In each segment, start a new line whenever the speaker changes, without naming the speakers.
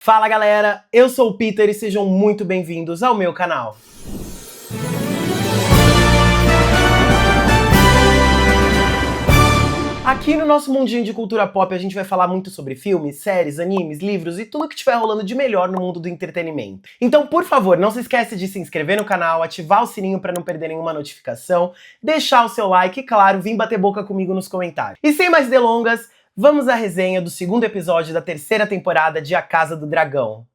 Fala galera, eu sou o Peter e sejam muito bem-vindos ao meu canal. Aqui no nosso mundinho de cultura pop a gente vai falar muito sobre filmes, séries, animes, livros e tudo que estiver rolando de melhor no mundo do entretenimento. Então, por favor, não se esquece de se inscrever no canal, ativar o sininho para não perder nenhuma notificação, deixar o seu like e, claro, vir bater boca comigo nos comentários. E sem mais delongas, vamos à resenha do segundo episódio da terceira temporada de A Casa do Dragão.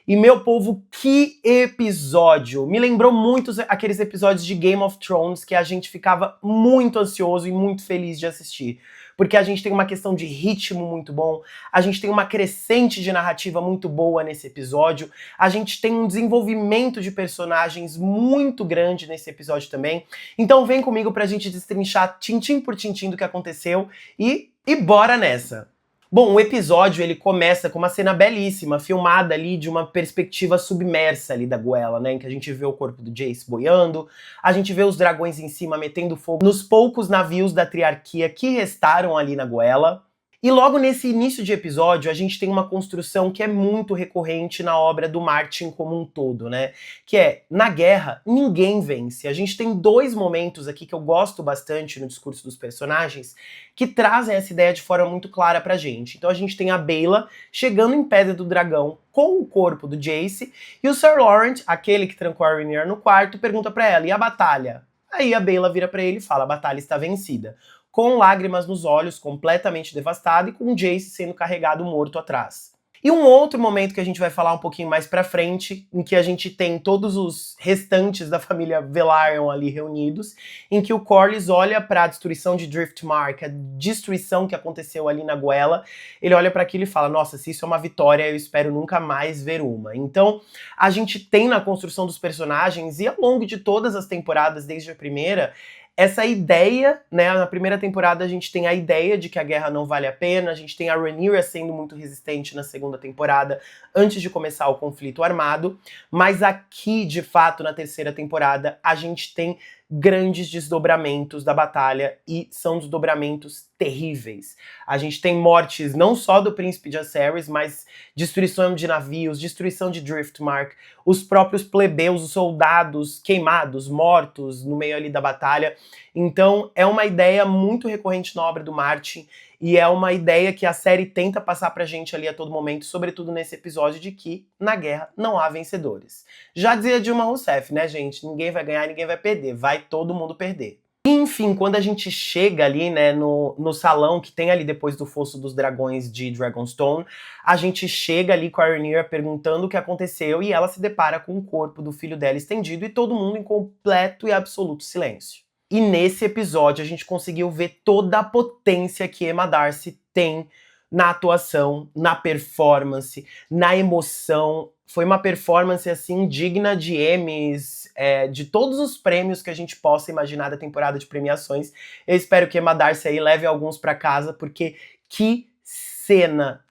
E meu povo, que episódio! Me lembrou muito aqueles episódios de Game of Thrones que a gente ficava muito ansioso e muito feliz de assistir. Porque a gente tem uma questão de ritmo muito bom, a gente tem uma crescente de narrativa muito boa nesse episódio, a gente tem um desenvolvimento de personagens muito grande nesse episódio também. Então vem comigo pra gente destrinchar tintim por tintim do que aconteceu e bora nessa! Bom, o episódio ele começa com uma cena belíssima, filmada ali de uma perspectiva submersa ali da goela, né, em que a gente vê o corpo do Jace boiando, a gente vê os dragões em cima metendo fogo nos poucos navios da triarquia que restaram ali na goela. E logo nesse início de episódio, a gente tem uma construção que é muito recorrente na obra do Martin como um todo, né? Que é, na guerra, ninguém vence. A gente tem dois momentos aqui que eu gosto bastante no discurso dos personagens, que trazem essa ideia de forma muito clara pra gente. Então a gente tem a Baela chegando em Pedra do Dragão com o corpo do Jace, e o Sir Laurent, aquele que trancou a Rhaenyra no quarto, pergunta pra ela, e a batalha? Aí a Baela vira pra ele e fala, a batalha está vencida. Com lágrimas nos olhos, completamente devastado, e com o Jace sendo carregado morto atrás. E um outro momento que a gente vai falar um pouquinho mais pra frente, em que a gente tem todos os restantes da família Velaryon ali reunidos, em que o Corlys olha para a destruição de Driftmark, a destruição que aconteceu ali na goela, ele olha para aquilo e fala, nossa, se isso é uma vitória, eu espero nunca mais ver uma. Então, a gente tem na construção dos personagens, e ao longo de todas as temporadas, desde a primeira, essa ideia, né, na primeira temporada a gente tem a ideia de que a guerra não vale a pena, a gente tem a Rhaenyra sendo muito resistente na segunda temporada, antes de começar o conflito armado, mas aqui, de fato, na terceira temporada, a gente tem grandes desdobramentos da batalha, e são desdobramentos terríveis. A gente tem mortes não só do príncipe de Jaehaerys, mas destruição de navios, destruição de Driftmark, os próprios plebeus, os soldados queimados, mortos no meio ali da batalha. Então é uma ideia muito recorrente na obra do Martin, e é uma ideia que a série tenta passar pra gente ali a todo momento, sobretudo nesse episódio, de que na guerra não há vencedores. Já dizia Dilma Rousseff, né, gente? Ninguém vai ganhar, ninguém vai perder. Vai todo mundo perder. E, enfim, quando a gente chega ali, né, no salão que tem ali depois do Fosso dos Dragões de Dragonstone, a gente chega ali com a Rhaenyra perguntando o que aconteceu e ela se depara com o corpo do filho dela estendido e todo mundo em completo e absoluto silêncio. E nesse episódio a gente conseguiu ver toda a potência que Emma Darcy tem na atuação, na performance, na emoção. Foi uma performance, assim, digna de Emmys, de todos os prêmios que a gente possa imaginar da temporada de premiações. Eu espero que Emma Darcy aí leve alguns pra casa, porque que cena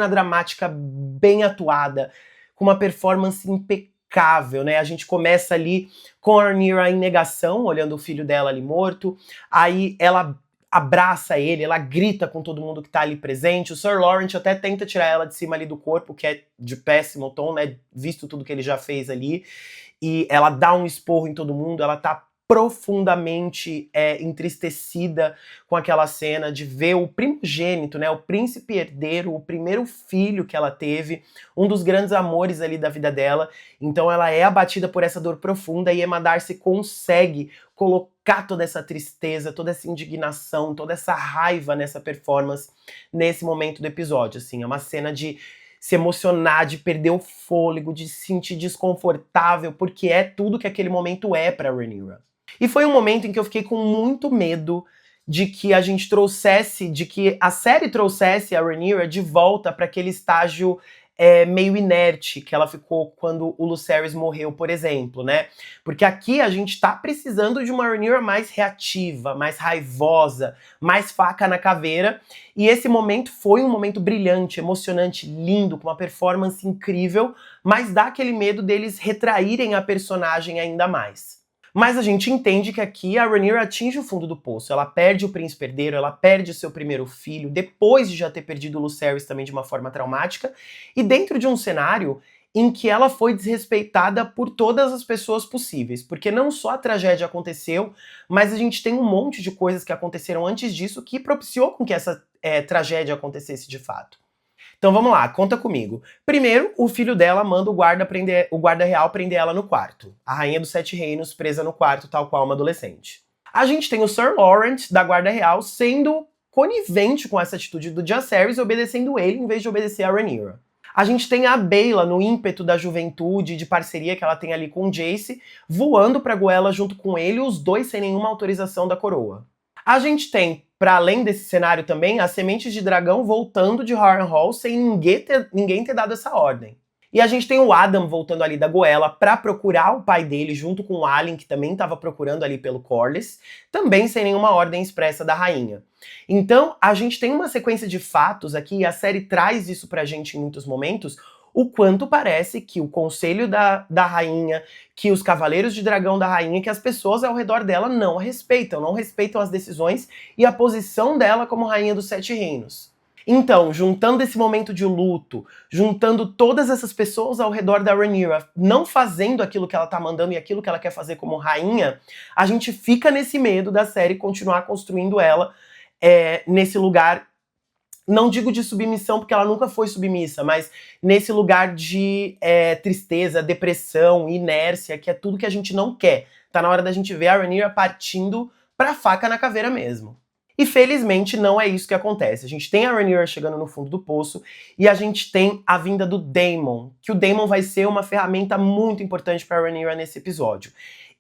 dramática bem atuada, com uma performance impecável, né? A gente começa ali com a Rhaenyra em negação, olhando o filho dela ali morto, aí ela abraça ele, ela grita com todo mundo que tá ali presente, o Sir Laurent até tenta tirar ela de cima ali do corpo, que é de péssimo tom, né, visto tudo que ele já fez ali, e ela dá um esporro em todo mundo, ela tá profundamente entristecida com aquela cena de ver o primogênito, né, o príncipe herdeiro, o primeiro filho que ela teve, um dos grandes amores ali da vida dela. Então ela é abatida por essa dor profunda e Emma Darcy consegue colocar toda essa tristeza, toda essa indignação, toda essa raiva nessa performance, nesse momento do episódio, assim. É uma cena de se emocionar, de perder o fôlego, de se sentir desconfortável, porque é tudo que aquele momento é pra Rhaenyra. E foi um momento em que eu fiquei com muito medo de que a gente trouxesse, de que a série trouxesse a Rhaenyra de volta para aquele estágio meio inerte que ela ficou quando o Lucerys morreu, por exemplo, né? Porque aqui a gente tá precisando de uma Rhaenyra mais reativa, mais raivosa, mais faca na caveira, e esse momento foi um momento brilhante, emocionante, lindo, com uma performance incrível, mas dá aquele medo deles retraírem a personagem ainda mais. Mas a gente entende que aqui a Rhaenyra atinge o fundo do poço. Ela perde o príncipe herdeiro, ela perde seu primeiro filho, depois de já ter perdido o Lucerys também de uma forma traumática, e dentro de um cenário em que ela foi desrespeitada por todas as pessoas possíveis. Porque não só a tragédia aconteceu, mas a gente tem um monte de coisas que aconteceram antes disso que propiciou com que essa tragédia acontecesse de fato. Então vamos lá, conta comigo. Primeiro, o filho dela manda o guarda real prender ela no quarto. A rainha dos Sete Reinos presa no quarto, tal qual uma adolescente. A gente tem o Sir Laurent, da guarda real, sendo conivente com essa atitude do Jacaerys e obedecendo ele em vez de obedecer a Rhaenyra. A gente tem a Baela, no ímpeto da juventude, de parceria que ela tem ali com o Jace, voando pra Goela junto com ele, os dois sem nenhuma autorização da coroa. A gente tem, para além desse cenário também, as sementes de dragão voltando de Harrenhal sem ninguém ter dado essa ordem. E a gente tem o Adam voltando ali da Goela para procurar o pai dele, junto com o Alyn, que também estava procurando ali pelo Corlys, também sem nenhuma ordem expressa da rainha. Então, a gente tem uma sequência de fatos aqui, e a série traz isso pra gente em muitos momentos, o quanto parece que o conselho da rainha, que os cavaleiros de dragão da rainha, que as pessoas ao redor dela não a respeitam, não respeitam as decisões e a posição dela como rainha dos Sete Reinos. Então, juntando esse momento de luto, juntando todas essas pessoas ao redor da Rhaenyra, não fazendo aquilo que ela tá mandando e aquilo que ela quer fazer como rainha, a gente fica nesse medo da série continuar construindo ela nesse lugar, não digo de submissão, porque ela nunca foi submissa, mas nesse lugar de tristeza, depressão, inércia, que é tudo que a gente não quer. Tá na hora da gente ver a Rhaenyra partindo pra faca na caveira mesmo. E felizmente não é isso que acontece. A gente tem a Rhaenyra chegando no fundo do poço e a gente tem a vinda do Daemon, que o Daemon vai ser uma ferramenta muito importante para a Rhaenyra nesse episódio.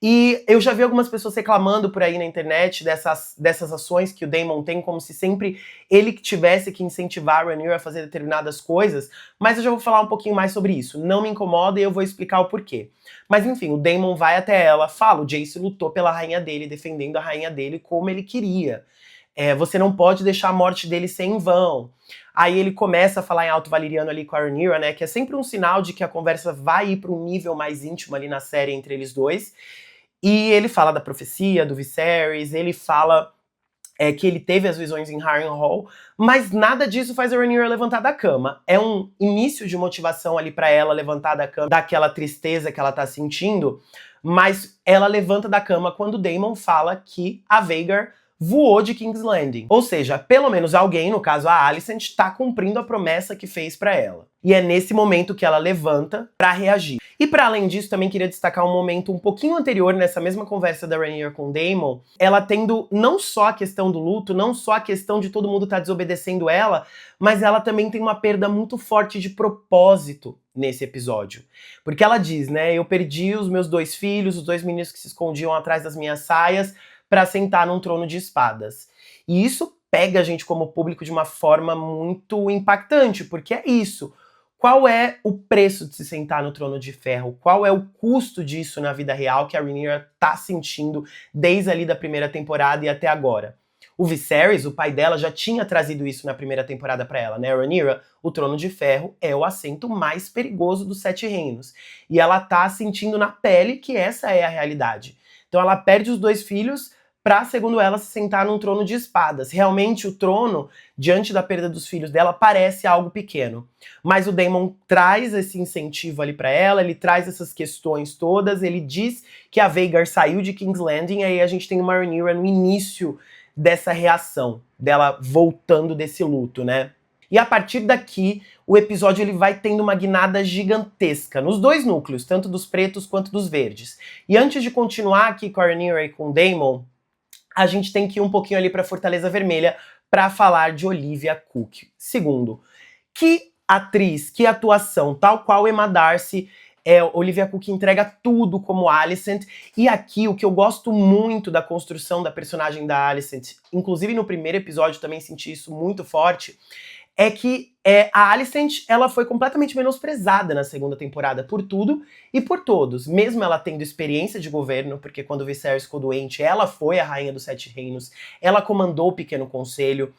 E eu já vi algumas pessoas reclamando por aí na internet dessas ações que o Daemon tem, como se sempre ele que tivesse que incentivar a Rhaenyra a fazer determinadas coisas, mas eu já vou falar um pouquinho mais sobre isso. Não me incomoda e eu vou explicar o porquê. Mas enfim, o Daemon vai até ela, fala, o Jace lutou pela rainha dele, defendendo a rainha dele como ele queria. Você não pode deixar a morte dele ser em vão. Aí ele começa a falar em alto valeriano ali com a Rhaenyra, né, que é sempre um sinal de que a conversa vai ir para um nível mais íntimo ali na série entre eles dois. E ele fala da profecia, do Viserys, ele fala que ele teve as visões em Harrenhal, mas nada disso faz a Rhaenyra levantar da cama. É um início de motivação ali pra ela levantar da cama, daquela tristeza que ela tá sentindo, mas ela levanta da cama quando o Daemon fala que a Vhagar voou de King's Landing. Ou seja, pelo menos alguém, no caso a Alicent, tá cumprindo a promessa que fez pra ela. E é nesse momento que ela levanta pra reagir. E para além disso, também queria destacar um momento um pouquinho anterior, nessa mesma conversa da Rhaenyra com o Daemon, ela tendo não só a questão do luto, não só a questão de todo mundo tá desobedecendo ela, mas ela também tem uma perda muito forte de propósito nesse episódio. Porque ela diz, né, eu perdi os meus dois filhos, os dois meninos que se escondiam atrás das minhas saias, para sentar num trono de espadas. E isso pega a gente como público de uma forma muito impactante, porque é isso. Qual é o preço de se sentar no trono de ferro? Qual é o custo disso na vida real que a Rhaenyra tá sentindo desde ali da primeira temporada e até agora? O Viserys, o pai dela, já tinha trazido isso na primeira temporada pra ela, né, Rhaenyra? O trono de ferro é o assento mais perigoso dos Sete Reinos. E ela tá sentindo na pele que essa é a realidade. Então ela perde os dois filhos pra, segundo ela, se sentar num trono de espadas. Realmente o trono, diante da perda dos filhos dela, parece algo pequeno. Mas o Daemon traz esse incentivo ali pra ela, ele traz essas questões todas, ele diz que a Vhagar saiu de King's Landing, e aí a gente tem uma Rhaenyra no início dessa reação, dela voltando desse luto, né? E a partir daqui, o episódio ele vai tendo uma guinada gigantesca nos dois núcleos, tanto dos pretos quanto dos verdes. E antes de continuar aqui com a Rhaenyra e com o Daemon, a gente tem que ir um pouquinho ali pra Fortaleza Vermelha para falar de Olivia Cooke. Segundo, que atriz, que atuação, tal qual Emma Darcy, Olivia Cooke entrega tudo como Alicent. E aqui o que eu gosto muito da construção da personagem da Alicent, inclusive no primeiro episódio também senti isso muito forte, é que a Alicent ela foi completamente menosprezada na segunda temporada por tudo e por todos. Mesmo ela tendo experiência de governo, porque quando o Viserys ficou doente, ela foi a rainha dos Sete Reinos, ela comandou o Pequeno Conselho,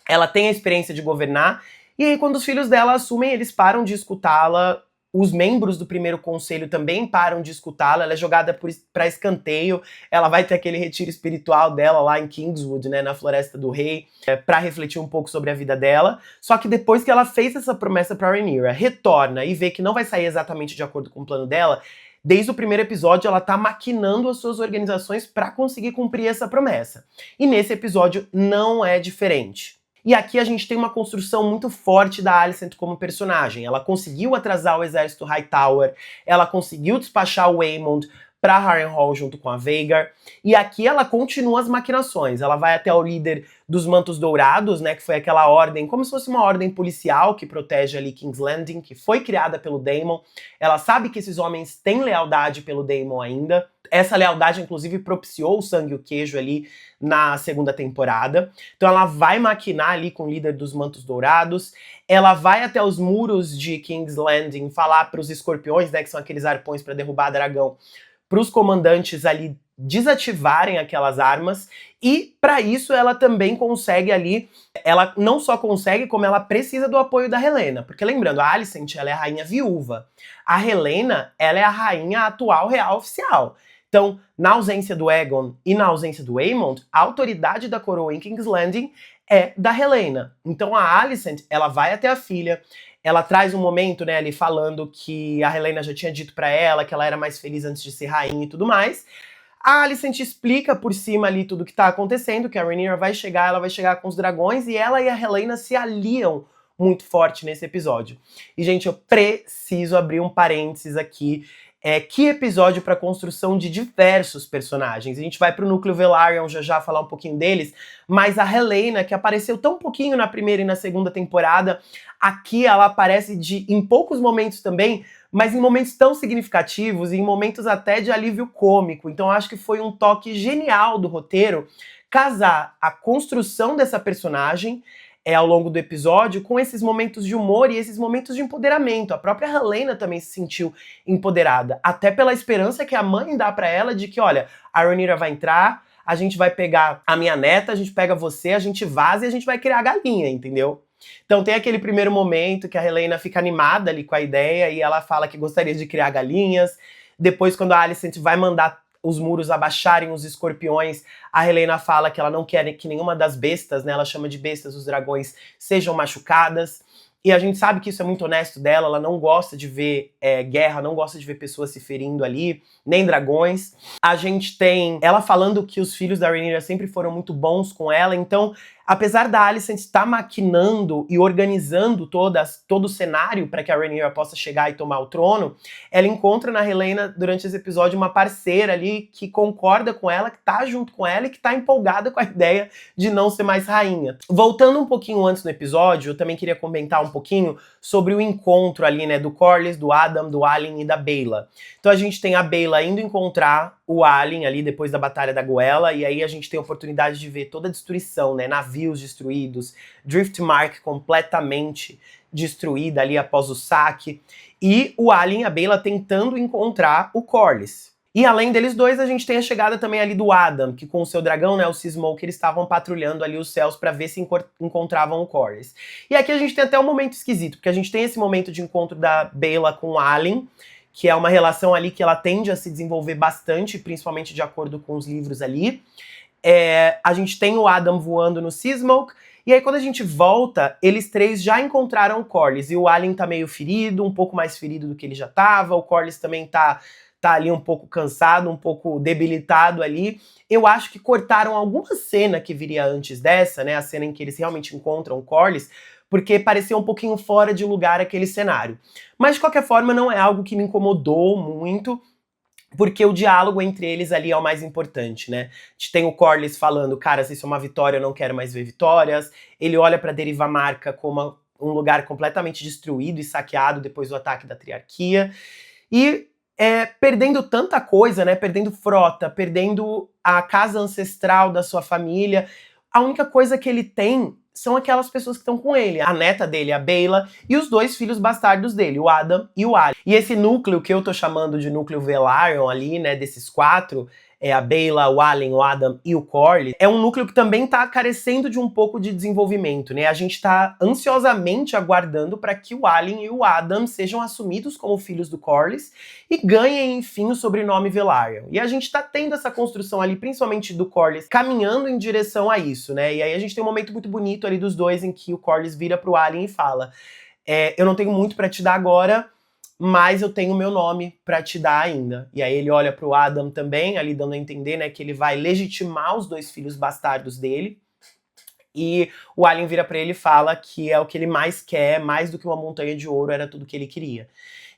ela tem a experiência de governar, e aí quando os filhos dela assumem, eles param de escutá-la os membros do primeiro conselho também param de escutá-la, ela é jogada para escanteio, ela vai ter aquele retiro espiritual dela lá em Kingswood, né, na Floresta do Rei, para refletir um pouco sobre a vida dela. Só que depois que ela fez essa promessa pra Rhaenyra, retorna e vê que não vai sair exatamente de acordo com o plano dela, desde o primeiro episódio ela tá maquinando as suas organizações para conseguir cumprir essa promessa. E nesse episódio não é diferente. E aqui a gente tem uma construção muito forte da Alicent como personagem. Ela conseguiu atrasar o exército Hightower, ela conseguiu despachar o Aemond para Harrenhal junto com a Vhagar, e aqui ela continua as maquinações. Ela vai até o líder dos Mantos Dourados, né, que foi aquela ordem, como se fosse uma ordem policial que protege ali King's Landing, que foi criada pelo Daemon. Ela sabe que esses homens têm lealdade pelo Daemon ainda. Essa lealdade, inclusive, propiciou o sangue e o queijo ali na segunda temporada. Então ela vai maquinar ali com o líder dos Mantos Dourados. Ela vai até os muros de King's Landing falar para os escorpiões, né, que são aqueles arpões para derrubar dragão, para os comandantes ali desativarem aquelas armas, e para isso ela também consegue ali, ela não só consegue, como ela precisa do apoio da Helaena, porque lembrando, a Alicent, ela é a rainha viúva, a Helaena, ela é a rainha atual real oficial. Então, na ausência do Aegon e na ausência do Aemond, a autoridade da coroa em King's Landing é da Helaena. Então a Alicent, ela vai até a filha, ela traz um momento, né, ali falando que a Helaena já tinha dito pra ela que ela era mais feliz antes de ser rainha e tudo mais. A Alicent explica por cima ali tudo o que tá acontecendo, que a Rhaenyra vai chegar, ela vai chegar com os dragões, e ela e a Helaena se aliam muito forte nesse episódio. E, gente, eu preciso abrir um parênteses aqui. Que episódio para construção de diversos personagens. A gente vai pro núcleo Velaryon já falar um pouquinho deles, mas a Helaena, que apareceu tão pouquinho na primeira e na segunda temporada, aqui ela aparece em poucos momentos também, mas em momentos tão significativos e em momentos até de alívio cômico. Então acho que foi um toque genial do roteiro casar a construção dessa personagem ao longo do episódio, com esses momentos de humor e esses momentos de empoderamento. A própria Helaena também se sentiu empoderada, até pela esperança que a mãe dá pra ela de que, olha, a Rhaenyra vai entrar, a gente vai pegar a minha neta, a gente pega você, a gente vaza e a gente vai criar a galinha, entendeu? Então tem aquele primeiro momento que a Helaena fica animada ali com a ideia e ela fala que gostaria de criar galinhas. Depois, quando a Alicent vai mandar os muros abaixarem os escorpiões, a Helaena fala que ela não quer que nenhuma das bestas, né, ela chama de bestas os dragões, sejam machucadas. E a gente sabe que isso é muito honesto dela, ela não gosta de ver guerra, não gosta de ver pessoas se ferindo ali, nem dragões. A gente tem ela falando que os filhos da Rhaenyra sempre foram muito bons com ela, então, apesar da Alicent estar maquinando e organizando todo o cenário para que a Rhaenyra possa chegar e tomar o trono, ela encontra na Helaena, durante esse episódio, uma parceira ali que concorda com ela, que tá junto com ela e que tá empolgada com a ideia de não ser mais rainha. Voltando um pouquinho antes no episódio, eu também queria comentar um pouquinho sobre o encontro ali, né, do Corlys, do Adam, do Aelin e da Baela. Então a gente tem a Baela indo encontrar o Aelin ali depois da Batalha da Goela, e aí a gente tem a oportunidade de ver toda a destruição, né, navios destruídos, Driftmark completamente destruída ali após o saque, e o Aelin e a Baela tentando encontrar o Corlys. E além deles dois, a gente tem a chegada também ali do Adam, que com o seu dragão, né, o Seasmoke, eles estavam patrulhando ali os céus para ver se encontravam o Corlys. E aqui a gente tem até um momento esquisito, porque a gente tem esse momento de encontro da Baela com o Aelin, que é uma relação ali que ela tende a se desenvolver bastante, principalmente de acordo com os livros ali. A gente tem o Adam voando no Seasmoke, e aí quando a gente volta, eles três já encontraram o Corlys, e o Aelin tá meio ferido, um pouco mais ferido do que ele já tava, o Corlys também tá ali um pouco cansado, um pouco debilitado ali. Eu acho que cortaram alguma cena que viria antes dessa, né, a cena em que eles realmente encontram o Corlys, porque parecia um pouquinho fora de lugar aquele cenário. Mas de qualquer forma não é algo que me incomodou muito, porque o diálogo entre eles ali é o mais importante, né? A gente tem o Corlys falando, cara, se isso é uma vitória, eu não quero mais ver vitórias. Ele olha pra Derivamarca como um lugar completamente destruído e saqueado depois do ataque da Triarquia. E perdendo tanta coisa, né? Perdendo frota, perdendo a casa ancestral da sua família. A única coisa que ele tem são aquelas pessoas que estão com ele, a neta dele, a Baela, e os dois filhos bastardos dele, o Adam e o Aelin. E esse núcleo, que eu tô chamando de núcleo Velaryon ali, né, desses quatro, a Beyla, o Allen, o Adam e o Corlys, é um núcleo que também tá carecendo de um pouco de desenvolvimento, né? A gente tá ansiosamente aguardando para que o Allen e o Adam sejam assumidos como filhos do Corlys e ganhem, enfim, o sobrenome Velaryon. E a gente tá tendo essa construção ali, principalmente do Corlys, caminhando em direção a isso, né? E aí a gente tem um momento muito bonito ali dos dois em que o Corlys vira pro Allen e fala: eu não tenho muito para te dar agora, mas eu tenho o meu nome pra te dar ainda. E aí ele olha pro Adam também, ali dando a entender, né, que ele vai legitimar os dois filhos bastardos dele. E o Allen vira pra ele e fala que é o que ele mais quer, mais do que uma montanha de ouro, era tudo que ele queria.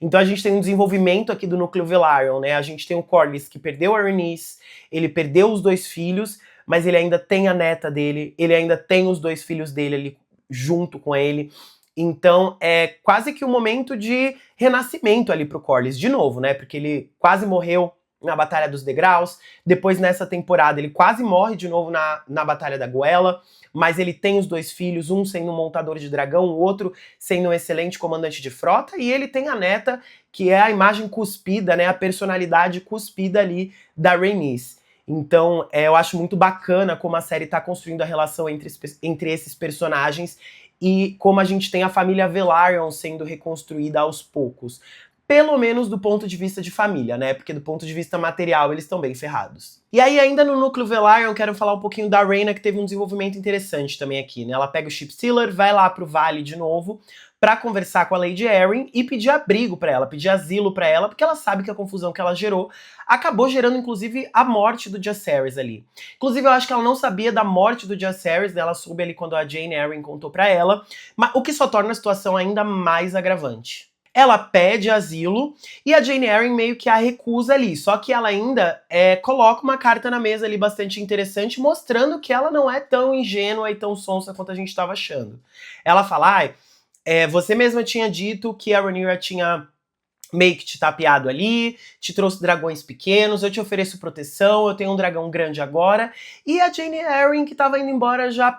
Então a gente tem um desenvolvimento aqui do núcleo Velaryon, né? A gente tem o Corlys que perdeu a Rhaenys, ele perdeu os dois filhos, mas ele ainda tem a neta dele, ele ainda tem os dois filhos dele ali junto com ele. Então é quase que um momento de renascimento ali pro Corlys, de novo, né? Porque ele quase morreu na Batalha dos Degraus, depois nessa temporada ele quase morre de novo na Batalha da Goela, mas ele tem os dois filhos, um sendo um montador de dragão, o outro sendo um excelente comandante de frota, e ele tem a neta, que é a imagem cuspida, né? A personalidade cuspida ali da Rhaenys. Então, eu acho muito bacana como a série tá construindo a relação entre esses personagens e como a gente tem a família Velaryon sendo reconstruída aos poucos. Pelo menos do ponto de vista de família, né? Porque do ponto de vista material eles estão bem ferrados. E aí, ainda no núcleo Velaryon, eu quero falar um pouquinho da Rhaena, que teve um desenvolvimento interessante também aqui, né? Ela pega o Shipsealer, vai lá pro Vale de novo pra conversar com a Lady Arryn e pedir abrigo pra ela, pedir asilo pra ela, porque ela sabe que a confusão que ela gerou acabou gerando, inclusive, a morte do Jacaerys ali. Inclusive, eu acho que ela não sabia da morte do Jacaerys, né? Ela soube ali quando a Jane Arryn contou pra ela, mas o que só torna a situação ainda mais agravante. Ela pede asilo e a Jane Arryn meio que a recusa ali, só que ela ainda coloca uma carta na mesa ali bastante interessante, mostrando que ela não é tão ingênua e tão sonsa quanto a gente estava achando. Ela fala: você mesma tinha dito que a Rhaenyra tinha meio que te tapeado ali, te trouxe dragões pequenos, eu te ofereço proteção, eu tenho um dragão grande agora. E a Jane Arryn, que tava indo embora, já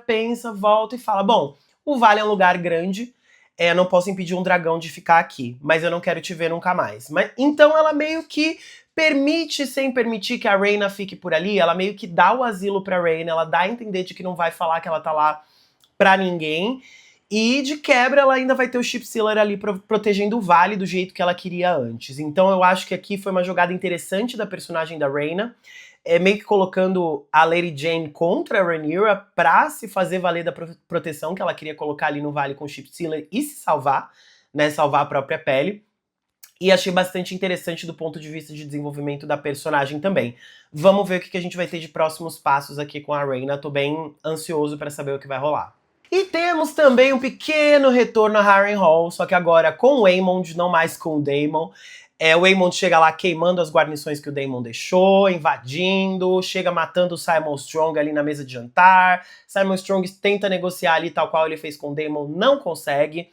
pensa, volta e fala: bom, o Vale é um lugar grande, eu não posso impedir um dragão de ficar aqui, mas eu não quero te ver nunca mais. Então ela meio que permite, sem permitir que a Rhaena fique por ali, ela meio que dá o asilo pra Rhaena, ela dá a entender de que não vai falar que ela tá lá pra ninguém, e de quebra ela ainda vai ter o Shipsealer ali protegendo o Vale do jeito que ela queria antes. Então eu acho que aqui foi uma jogada interessante da personagem da Rhaena, meio que colocando a Lady Jane contra a Rhaenyra pra se fazer valer da proteção que ela queria colocar ali no Vale com o Shipsealer e se salvar, né, salvar a própria pele. E achei bastante interessante do ponto de vista de desenvolvimento da personagem também. Vamos ver o que a gente vai ter de próximos passos aqui com a Rhaena, tô bem ansioso pra saber o que vai rolar. E temos também um pequeno retorno a Harrenhal, só que agora com o Aemond, não mais com o Daemon. O Aemond chega lá queimando as guarnições que o Daemon deixou, invadindo, chega matando o Simon Strong ali na mesa de jantar. Simon Strong tenta negociar ali, tal qual ele fez com o Daemon, não consegue.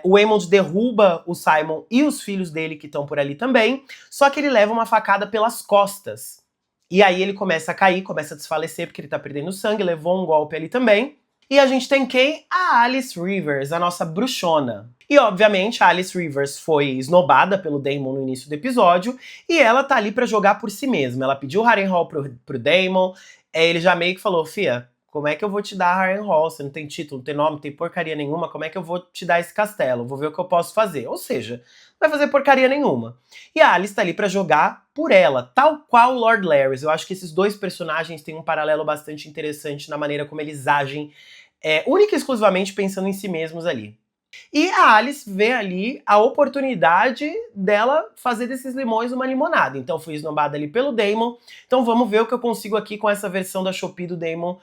O Aemond derruba o Simon e os filhos dele que estão por ali também, só que ele leva uma facada pelas costas. E aí ele começa a cair, começa a desfalecer porque ele tá perdendo sangue, levou um golpe ali também. E a gente tem quem? A Alice Rivers, a nossa bruxona. E, obviamente, a Alice Rivers foi esnobada pelo Daemon no início do episódio, e ela tá ali pra jogar por si mesma. Ela pediu Harrenhal pro Daemon, ele já meio que falou: fia, como é que eu vou te dar Harrenhal? Você não tem título, não tem nome, não tem porcaria nenhuma, como é que eu vou te dar esse castelo? Vou ver o que eu posso fazer. Ou seja, não vai fazer porcaria nenhuma. E a Alice tá ali pra jogar por ela, tal qual o Lord Larys. Eu acho que esses dois personagens têm um paralelo bastante interessante na maneira como eles agem, única e exclusivamente pensando em si mesmos ali. E a Alice vê ali a oportunidade dela fazer desses limões uma limonada. Então fui esnobada ali pelo Daemon, então vamos ver o que eu consigo aqui com essa versão da Shopee do Daemon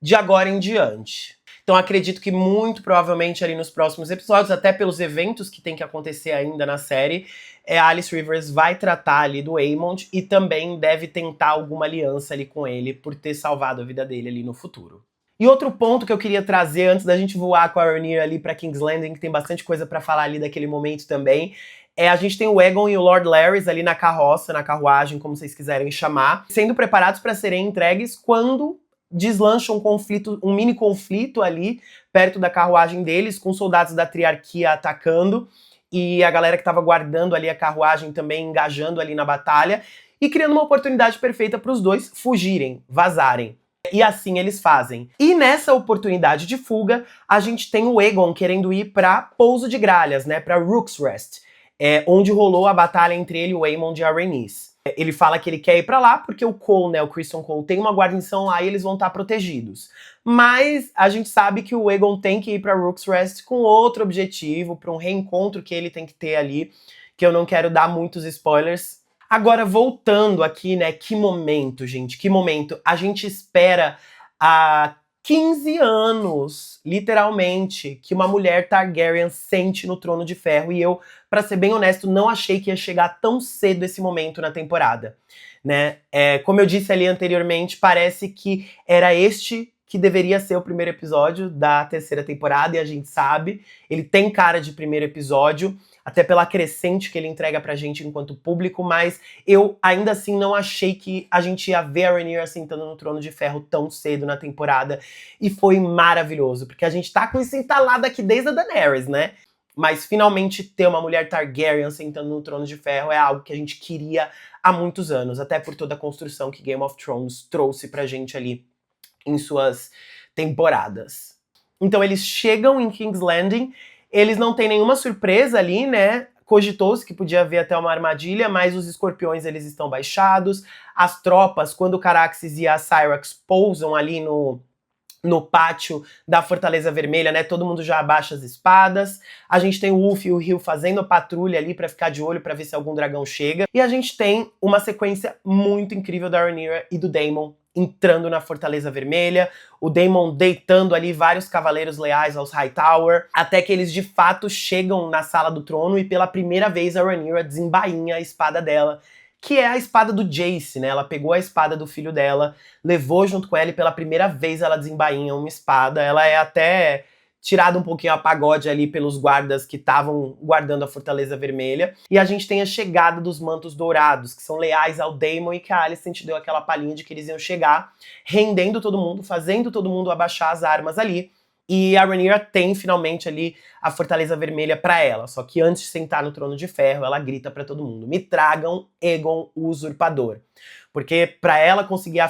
de agora em diante. Então acredito que muito provavelmente ali nos próximos episódios, até pelos eventos que tem que acontecer ainda na série, a Alice Rivers vai tratar ali do Aemond e também deve tentar alguma aliança ali com ele por ter salvado a vida dele ali no futuro. E outro ponto que eu queria trazer antes da gente voar com a Rhaenyra ali pra King's Landing, que tem bastante coisa pra falar ali daquele momento também, a gente tem o Aegon e o Lord Larys ali na carroça, na carruagem, como vocês quiserem chamar, sendo preparados para serem entregues quando deslancha um conflito, um mini conflito ali perto da carruagem deles, com soldados da Triarquia atacando e a galera que tava guardando ali a carruagem também engajando ali na batalha. e criando uma oportunidade perfeita para os dois fugirem, vazarem. E assim eles fazem. E nessa oportunidade de fuga, a gente tem o Aegon querendo ir pra Pouso de Gralhas, né, pra Rook's Rest, onde rolou a batalha entre ele, o Aemond e a Rhaenys. Ele fala que ele quer ir pra lá porque o Cole, né, o Criston Cole, tem uma guarnição lá e eles vão estar protegidos. Mas a gente sabe que o Aegon tem que ir pra Rook's Rest com outro objetivo, pra um reencontro que ele tem que ter ali, que eu não quero dar muitos spoilers. Agora, voltando aqui, né, que momento, gente, que momento. A gente espera há 15 anos, literalmente, que uma mulher Targaryen sente no Trono de Ferro. E eu, pra ser bem honesto, não achei que ia chegar tão cedo esse momento na temporada, né? Como eu disse ali anteriormente, parece que era este que deveria ser o primeiro episódio da terceira temporada, e a gente sabe. Ele tem cara de primeiro episódio, até pela crescente que ele entrega pra gente enquanto público, mas eu ainda assim não achei que a gente ia ver a Rhaenyra sentando no Trono de Ferro tão cedo na temporada, e foi maravilhoso, porque a gente tá com isso entalado aqui desde a Daenerys, né? Mas finalmente ter uma mulher Targaryen sentando no Trono de Ferro é algo que a gente queria há muitos anos, até por toda a construção que Game of Thrones trouxe pra gente ali em suas temporadas. Então eles chegam em King's Landing, eles não têm nenhuma surpresa ali, né? Cogitou-se que podia haver até uma armadilha, mas os escorpiões eles estão baixados. As tropas, quando o Caraxes e a Syrax pousam ali no pátio da Fortaleza Vermelha, né? Todo mundo já abaixa as espadas. A gente tem o Wolf e o Rio fazendo patrulha ali pra ficar de olho pra ver se algum dragão chega. E a gente tem uma sequência muito incrível da Rhaenyra e do Daemon entrando na Fortaleza Vermelha, o Daemon deitando ali vários cavaleiros leais aos Hightower, até que eles de fato chegam na Sala do Trono e pela primeira vez a Rhaenyra desembainha a espada dela, que é a espada do Jace, né? Ela pegou a espada do filho dela, levou junto com ela e pela primeira vez ela desembainha uma espada. Ela é até tirada um pouquinho a pagode ali pelos guardas que estavam guardando a Fortaleza Vermelha. E a gente tem a chegada dos Mantos Dourados, que são leais ao Daemon, e que a Alicent deu aquela palhinha de que eles iam chegar, rendendo todo mundo, fazendo todo mundo abaixar as armas ali. E a Rhaenyra tem finalmente ali a Fortaleza Vermelha pra ela. Só que antes de sentar no Trono de Ferro, ela grita pra todo mundo: me tragam Aegon o Usurpador. Porque pra ela conseguir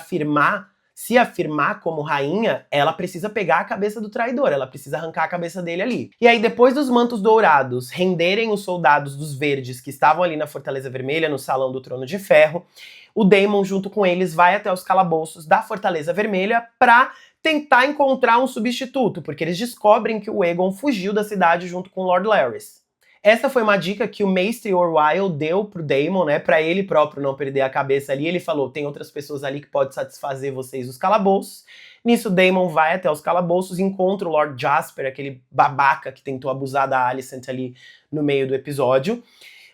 se afirmar como rainha, ela precisa pegar a cabeça do traidor, ela precisa arrancar a cabeça dele ali. E aí, depois dos Mantos Dourados renderem os soldados dos Verdes que estavam ali na Fortaleza Vermelha, no Salão do Trono de Ferro, o Daemon, junto com eles, vai até os calabouços da Fortaleza Vermelha pra tentar encontrar um substituto, porque eles descobrem que o Aegon fugiu da cidade junto com o Lord Larys. Essa foi uma dica que o Maester Orwyle deu pro Daemon, né, pra ele próprio não perder a cabeça ali. Ele falou: tem outras pessoas ali que podem satisfazer vocês os calabouços. Nisso, Daemon vai até os calabouços, encontra o Lord Jasper, aquele babaca que tentou abusar da Alicent ali no meio do episódio.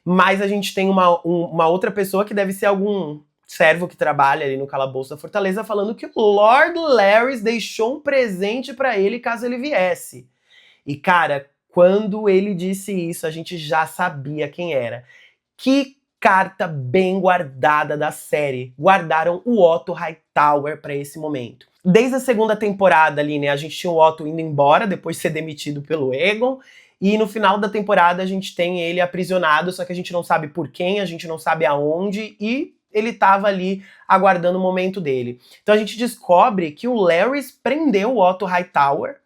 Mas a gente tem uma outra pessoa que deve ser algum servo que trabalha ali no calabouço da Fortaleza, falando que o Lord Larys deixou um presente pra ele caso ele viesse. E, cara, quando ele disse isso, a gente já sabia quem era. Que carta bem guardada da série. Guardaram o Otto Hightower pra esse momento. Desde a segunda temporada ali, né, a gente tinha o Otto indo embora, depois de ser demitido pelo Aegon. E no final da temporada a gente tem ele aprisionado, só que a gente não sabe por quem, a gente não sabe aonde, e ele tava ali aguardando o momento dele. Então a gente descobre que o Larys prendeu o Otto Hightower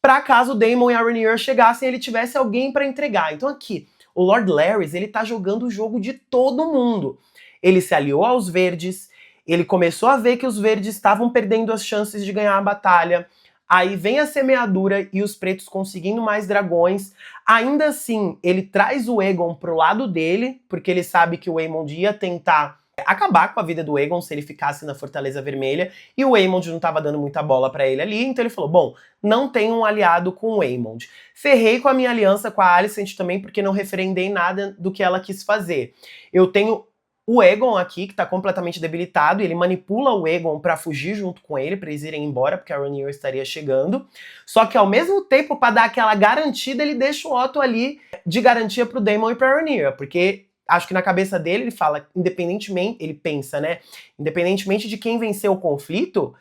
pra caso o Daemon e a Rhaenyra chegassem, ele tivesse alguém pra entregar. Então aqui, o Lord Larys, ele tá jogando o jogo de todo mundo. Ele se aliou aos Verdes, ele começou a ver que os Verdes estavam perdendo as chances de ganhar a batalha. Aí vem a semeadura e os pretos conseguindo mais dragões. Ainda assim, ele traz o Aegon pro lado dele, porque ele sabe que o Aemond ia tentar acabar com a vida do Aegon se ele ficasse na Fortaleza Vermelha, e o Aemond não tava dando muita bola pra ele ali, então ele falou: bom, não tenho um aliado com o Aemond. Ferrei com a minha aliança com a Alicent também, porque não referendei nada do que ela quis fazer. Eu tenho o Aegon aqui, que tá completamente debilitado, e ele manipula o Aegon pra fugir junto com ele, pra eles irem embora, porque a Rhaenyra estaria chegando. Só que ao mesmo tempo, pra dar aquela garantida, ele deixa o Otto ali de garantia pro Daemon e pra Rhaenyra, porque acho que na cabeça dele ele fala, independentemente, ele pensa, né? Independentemente de quem vencer o conflito,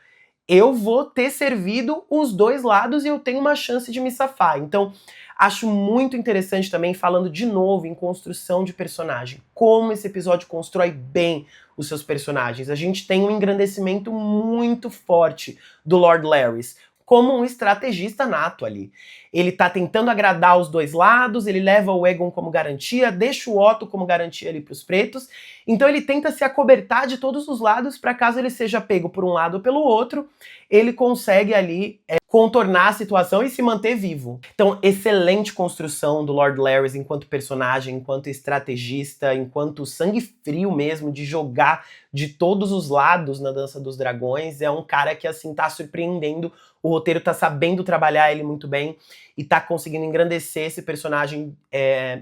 eu vou ter servido os dois lados e eu tenho uma chance de me safar. Então, acho muito interessante também, falando de novo em construção de personagem, como esse episódio constrói bem os seus personagens. A gente tem um engrandecimento muito forte do Lord Larrys, como um estrategista nato ali. Ele tá tentando agradar os dois lados, ele leva o Aegon como garantia, deixa o Otto como garantia ali pros pretos, então ele tenta se acobertar de todos os lados para caso ele seja pego por um lado ou pelo outro, ele consegue ali contornar a situação e se manter vivo. Então, excelente construção do Lord Larrys enquanto personagem, enquanto estrategista, enquanto sangue frio mesmo, de jogar de todos os lados na Dança dos Dragões. É um cara que, assim, tá surpreendendo. O roteiro tá sabendo trabalhar ele muito bem e tá conseguindo engrandecer esse personagem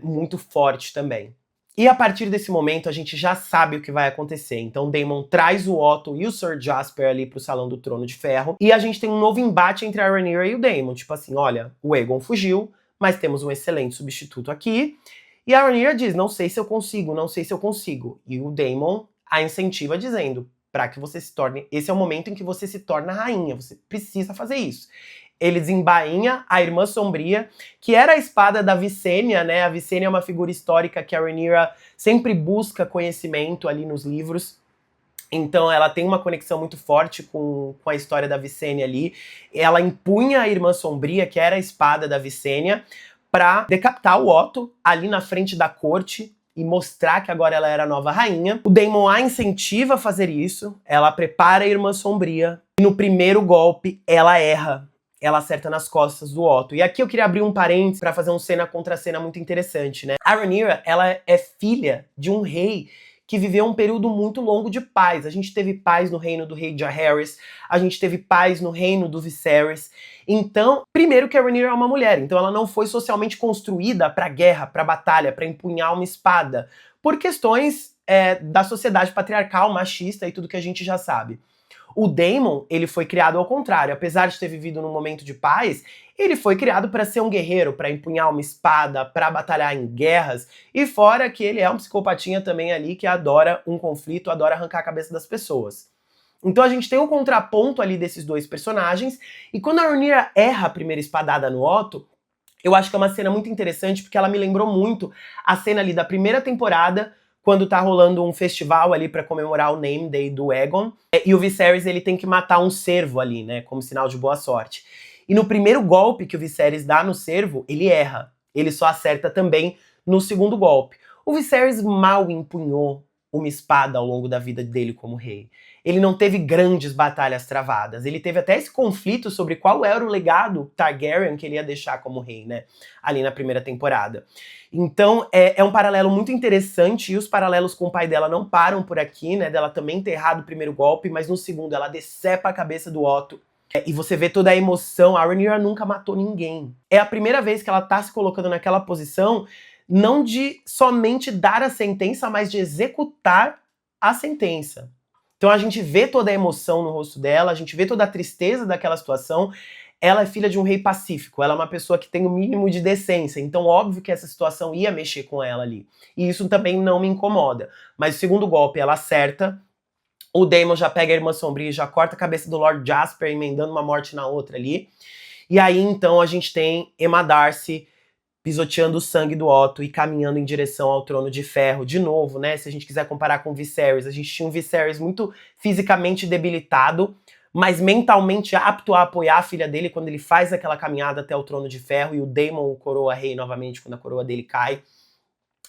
muito forte também. E a partir desse momento a gente já sabe o que vai acontecer. Então Daemon traz o Otto e o Sir Jasper ali pro Salão do Trono de Ferro. E a gente tem um novo embate entre a Rhaenyra e o Daemon. Tipo assim, olha, o Aegon fugiu, mas temos um excelente substituto aqui. E a Rhaenyra diz, não sei se eu consigo, não sei se eu consigo. E o Daemon a incentiva dizendo, para que você se torne... Esse é o momento em que você se torna rainha, você precisa fazer isso. Ele desembainha a Irmã Sombria, que era a espada da Visenya, né? A Visenya é uma figura histórica que a Rhaenyra sempre busca conhecimento ali nos livros. Então ela tem uma conexão muito forte com a história da Visenya ali. Ela empunha a Irmã Sombria, que era a espada da Visenya, para decapitar o Otto ali na frente da corte e mostrar que agora ela era a nova rainha. O Daemon a incentiva a fazer isso, ela prepara a Irmã Sombria, e no primeiro golpe ela erra. Ela acerta nas costas do Otto. E aqui eu queria abrir um parênteses para fazer um cena contra cena muito interessante, né? A Rhaenyra, ela é filha de um rei que viveu um período muito longo de paz. A gente teve paz no reino do rei Jaehaerys, a gente teve paz no reino do Viserys. Então, primeiro que a Rhaenyra é uma mulher, então ela não foi socialmente construída para guerra, para batalha, para empunhar uma espada, por questões da sociedade patriarcal, machista e tudo que a gente já sabe. O Daemon, ele foi criado ao contrário. Apesar de ter vivido num momento de paz, ele foi criado para ser um guerreiro, para empunhar uma espada, para batalhar em guerras. E fora que ele é um psicopatinha também ali que adora um conflito, adora arrancar a cabeça das pessoas. Então a gente tem um contraponto ali desses dois personagens. E quando a Rhaenyra erra a primeira espadada no Otto, eu acho que é uma cena muito interessante porque ela me lembrou muito a cena ali da primeira temporada, quando tá rolando um festival ali pra comemorar o Name Day do Aegon, e o Viserys ele tem que matar um cervo ali, né, como sinal de boa sorte. E no primeiro golpe que o Viserys dá no cervo, ele erra. Ele só acerta também no segundo golpe. O Viserys mal empunhou uma espada ao longo da vida dele como rei. Ele não teve grandes batalhas travadas. Ele teve até esse conflito sobre qual era o legado Targaryen que ele ia deixar como rei, né? Ali na primeira temporada. Então, é um paralelo muito interessante, e os paralelos com o pai dela não param por aqui, né? Dela também ter errado o primeiro golpe, mas no segundo ela decepa a cabeça do Otto. E você vê toda a emoção. A Rhaenyra nunca matou ninguém. É a primeira vez que ela tá se colocando naquela posição, não de somente dar a sentença, mas de executar a sentença. Então a gente vê toda a emoção no rosto dela, a gente vê toda a tristeza daquela situação. Ela é filha de um rei pacífico, ela é uma pessoa que tem o mínimo de decência, então óbvio que essa situação ia mexer com ela ali. E isso também não me incomoda. Mas o segundo golpe ela acerta, o Daemon já pega a Irmã Sombria e já corta a cabeça do Lord Jasper, emendando uma morte na outra ali. E aí então a gente tem Emma Darcy pisoteando o sangue do Otto e caminhando em direção ao Trono de Ferro. De novo, né, se a gente quiser comparar com o Viserys, a gente tinha um Viserys muito fisicamente debilitado, mas mentalmente apto a apoiar a filha dele quando ele faz aquela caminhada até o Trono de Ferro, e o Daemon o coroa rei novamente quando a coroa dele cai.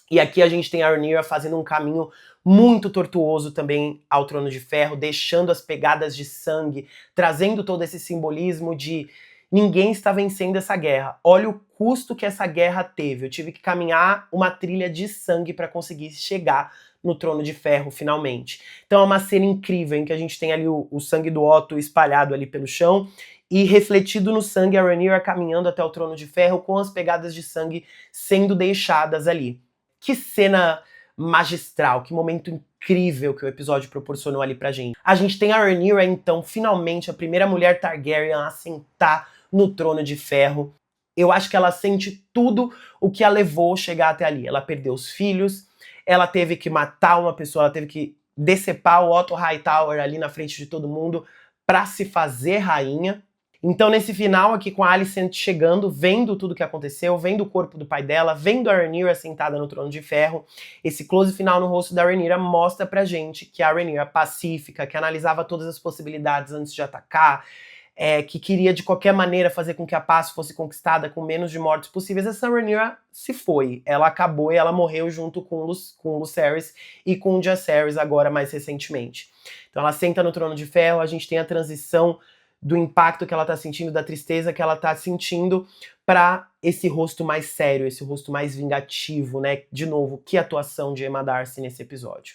E aqui a gente tem a Rhaenyra fazendo um caminho muito tortuoso também ao Trono de Ferro, deixando as pegadas de sangue, trazendo todo esse simbolismo de ninguém está vencendo essa guerra. Olha o custo que essa guerra teve. Eu tive que caminhar uma trilha de sangue para conseguir chegar no Trono de Ferro, finalmente. Então é uma cena incrível em que a gente tem ali o sangue do Otto espalhado ali pelo chão e refletido no sangue a Rhaenyra caminhando até o Trono de Ferro com as pegadas de sangue sendo deixadas ali. Que cena magistral, que momento incrível que o episódio proporcionou ali pra gente. A gente tem a Rhaenyra, então, finalmente, a primeira mulher Targaryen a sentar no Trono de Ferro. Eu acho que ela sente tudo o que a levou a chegar até ali. Ela perdeu os filhos, ela teve que matar uma pessoa, ela teve que decepar o Otto Hightower ali na frente de todo mundo pra se fazer rainha. Então, nesse final aqui, com a Alicent chegando, vendo tudo que aconteceu, vendo o corpo do pai dela, vendo a Rhaenyra sentada no trono de ferro, esse close final no rosto da Rhaenyra mostra pra gente que a Rhaenyra pacífica, que analisava todas as possibilidades antes de atacar, que queria de qualquer maneira fazer com que a paz fosse conquistada com menos de mortes possíveis, essa Rhaenyra se foi. Ela acabou e ela morreu junto com o Lucerys e com o Jacaerys agora mais recentemente. Então ela senta no trono de ferro, a gente tem a transição do impacto que ela tá sentindo, da tristeza que ela tá sentindo, pra esse rosto mais sério, esse rosto mais vingativo, né? De novo, que atuação de Emma Darcy nesse episódio.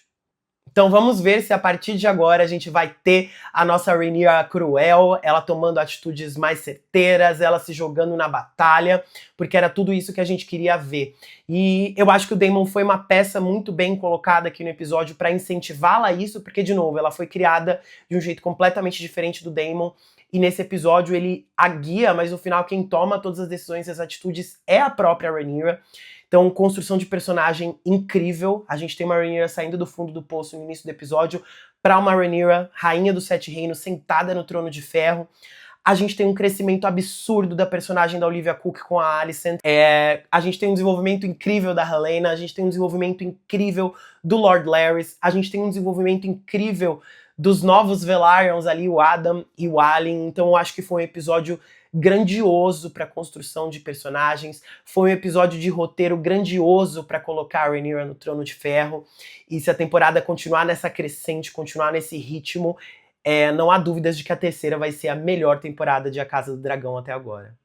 Então vamos ver se a partir de agora a gente vai ter a nossa Rhaenyra cruel, ela tomando atitudes mais certeiras, ela se jogando na batalha, porque era tudo isso que a gente queria ver. E eu acho que o Daemon foi uma peça muito bem colocada aqui no episódio pra incentivá-la a isso, porque, de novo, ela foi criada de um jeito completamente diferente do Daemon, e nesse episódio ele a guia, mas no final quem toma todas as decisões e as atitudes é a própria Rhaenyra. Então, construção de personagem incrível. A gente tem uma Rhaenyra saindo do fundo do poço no início do episódio pra uma Rhaenyra, rainha dos Sete Reinos, sentada no trono de ferro. A gente tem um crescimento absurdo da personagem da Olivia Cooke com a Alicent. A gente tem um desenvolvimento incrível da Helaena, a gente tem um desenvolvimento incrível do Lord Larys, a gente tem um desenvolvimento incrível dos novos Velaryons ali, o Adam e o Alyn. Então eu acho que foi um episódio grandioso para construção de personagens, foi um episódio de roteiro grandioso para colocar a Rhaenyra no trono de ferro, e se a temporada continuar nessa crescente, continuar nesse ritmo, não há dúvidas de que a terceira vai ser a melhor temporada de A Casa do Dragão até agora.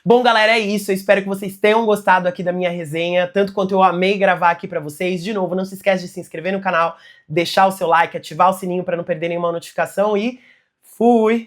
Bom, galera, é isso. Eu espero que vocês tenham gostado aqui da minha resenha, tanto quanto eu amei gravar aqui pra vocês. De novo, não se esquece de se inscrever no canal, deixar o seu like, ativar o sininho pra não perder nenhuma notificação e fui!